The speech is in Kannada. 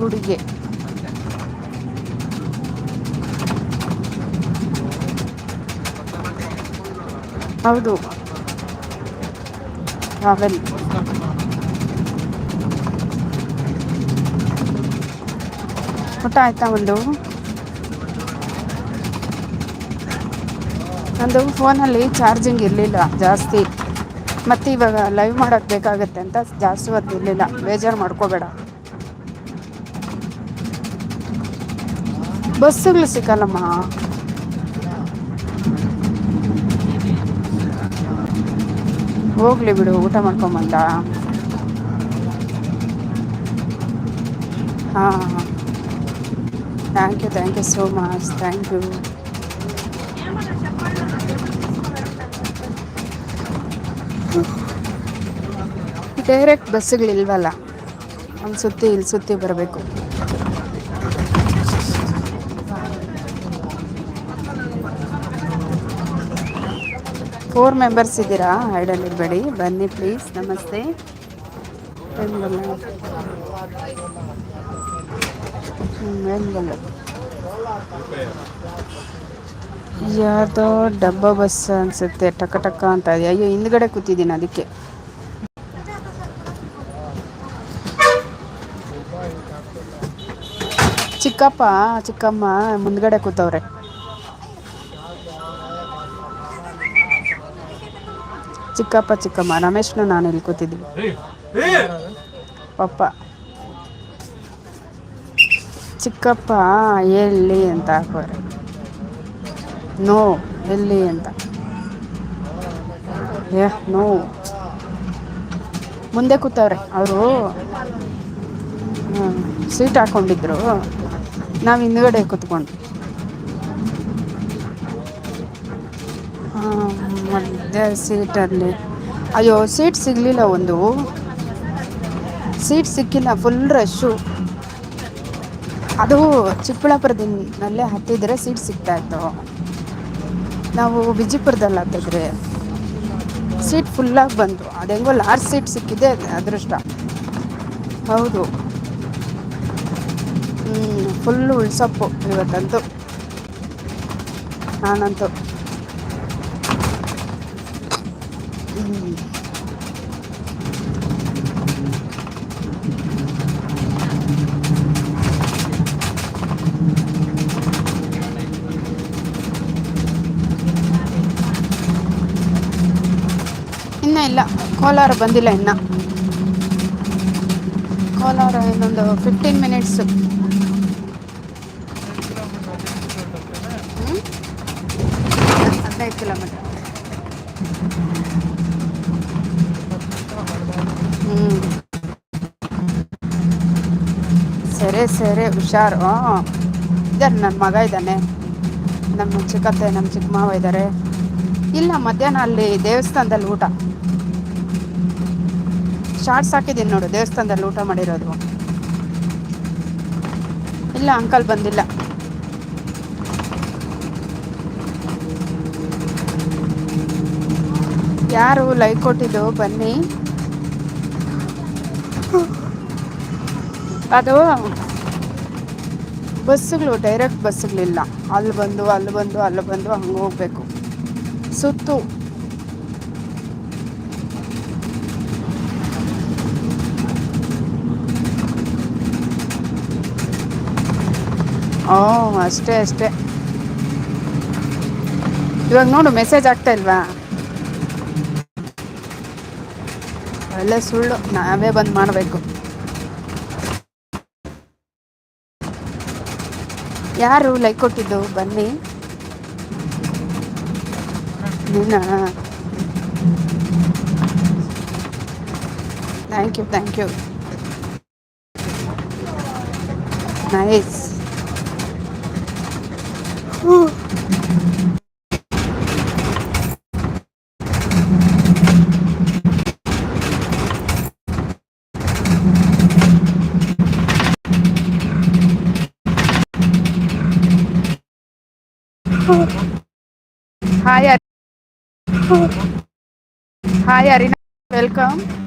ಗುಡಿಗೆ. ಹೌದು. ಟ್ರಾವೆಲ್. ಊಟ ಆಯ್ತಾ ಒಂದು. ನಂದು ಫೋನಲ್ಲಿ ಚಾರ್ಜಿಂಗ್ ಇರಲಿಲ್ಲ ಜಾಸ್ತಿ. ಮತ್ತು ಇವಾಗ ಲೈವ್ ಮಾಡೋಕ್ಕೆ ಬೇಕಾಗತ್ತೆ ಅಂತ ಜಾಸ್ತಿ ಹೊತ್ತು ಇರಲಿಲ್ಲ, ಬೇಜಾರು ಮಾಡ್ಕೋಬೇಡ. ಬಸ್ಸುಗಳು ಸಿಕ್ಕಲ್ಲಮ್ಮ. ಹೋಗ್ಲಿ ಬಿಡು, ಊಟ ಮಾಡ್ಕೊಂಬಂದ. ಹಾಂ ಹಾಂ, thank you so much, thank you. Direct ಬಸ್ಸುಗಳಿಲ್ವಲ್ಲ, ಒಂದು ಸುತ್ತಿ ಇಲ್ಲಿ ಸುತ್ತಿ ಬರಬೇಕು. 4 ಮೆಂಬರ್ಸ್ ಇದ್ದೀರಾ, ಹೈಡಲ್ಲಿರಬೇಡಿ, ಬನ್ನಿ ಪ್ಲೀಸ್. ನಮಸ್ತೆ. ಏನು ಯಾರ್ದೋ ಡಬ್ಬ ಬಸ್ ಅನಿಸುತ್ತೆ, ಟಕ ಟಕ ಅಂತ ಇದೆ. ಅಯ್ಯೋ, ಹಿಂದ್ಗಡೆ ಕೂತಿದ್ದೀನಿ ಅದಕ್ಕೆ. ಚಿಕ್ಕಪ್ಪ ಚಿಕ್ಕಮ್ಮ ಮುಂದ್ಗಡೆ ಕೂತವ್ರೆ. ಚಿಕ್ಕಪ್ಪ ಚಿಕ್ಕಮ್ಮ, ರಮೇಶ್ನು ನಾನು ಇಲ್ಲಿ ಕೂತಿದ್ದೀವಿ. ಪಪ್ಪ ಚಿಕ್ಕಪ್ಪ ಎಲ್ಲಿ ಅಂತ ಹಾಕೋರೆ. ನೋ, ಎಲ್ಲಿ ಅಂತ. ನೋ, ಮುಂದೆ ಕೂತವ್ರೆ ಅವರು. ಸೀಟ್ ಹಾಕ್ಕೊಂಡಿದ್ರು, ನಾವು ಹಿಂದ್ಗಡೆ ಕೂತ್ಕೊಂಡು. ಮಧ್ಯೆ ಸೀಟಲ್ಲಿ. ಅಯ್ಯೋ, ಸೀಟ್ ಸಿಗಲಿಲ್ಲ, ಒಂದು ಸೀಟ್ ಸಿಕ್ಕಿಲ್ಲ, ಫುಲ್ ರಶ್ಶು. ಅದು ಚಿಕ್ಕಬಳ್ಳಾಪುರದಿಂದಲೇ ಹತ್ತಿದ್ರೆ ಸೀಟ್ ಸಿಗ್ತಾಯಿತ್ತು. ನಾವು ವಿಜಯಪುರದಲ್ಲಿ ಹತ್ತಿದ್ರೆ ಸೀಟ್ ಫುಲ್ಲಾಗಿ ಬಂತು. ಅದು ಹೆಂಗೋ ಲಾಸ್ಟ್ ಸೀಟ್ ಸಿಕ್ಕಿದೆ, ಅದೃಷ್ಟ. ಹೌದು, ಫುಲ್ಲು ಉಳ್ಸಪ್ಪು ಇವತ್ತಂತೂ. ನಾನಂತೂ ಇನ್ನೂ ಇಲ್ಲ, ಕೋಲಾರ ಬಂದಿಲ್ಲ ಇನ್ನು. ಕೋಲಾರ ಇನ್ನೊಂದು 15 ಮಿನಿಟ್ಸು. 15 ಕಿಲೋಮೀಟರ್. ಸರಿ ಹುಷಾರು. ಇದ್ದಾರೆ, ನನ್ನ ಮಗ ಇದ್ದಾನೆ, ನಮ್ಮ ಚಿಕ್ಕತ್ತೆ ನಮ್ಮ ಚಿಕ್ಕ ಮಾವ ಇದ್ದಾರೆ. ಇಲ್ಲ, ಮಧ್ಯಾಹ್ನ ಅಲ್ಲಿ ದೇವಸ್ಥಾನದಲ್ಲಿ ಊಟ. ಶಾರ್ಟ್ಸ್ ಹಾಕಿದ್ದೀನಿ ನೋಡು, ದೇವಸ್ಥಾನದಲ್ಲಿ ಊಟ ಮಾಡಿರೋದು. ಇಲ್ಲ, ಅಂಕಲ್ ಬಂದಿಲ್ಲ. ಯಾರು ಲೈಕ್ ಕೊಟ್ಟಿದ್ದು? ಬನ್ನಿ. ಅದು ಬಸ್ಸುಗಳು ಡೈರೆಕ್ಟ್ ಬಸ್ಸುಗಳಿಲ್ಲ, ಅಲ್ಲಿ ಬಂದು ಹಂಗೆ ಹೋಗ್ಬೇಕು ಸುತ್ತು. ಅಷ್ಟೇ. ಇವಾಗ ನೋಡು, ಮೆಸೇಜ್ ಆಗ್ತಾ ಇಲ್ವಾ? ಒಳ್ಳೆ ಸುಳ್ಳು, ನಾವೇ ಬಂದು ಮಾಡಬೇಕು. ಯಾರು ಲೈಕ್ ಕೊಟ್ಟಿದ್ದು? ಬನ್ನಿ. ನೀನಾ? Thank you. Nice. Hi Arina, welcome.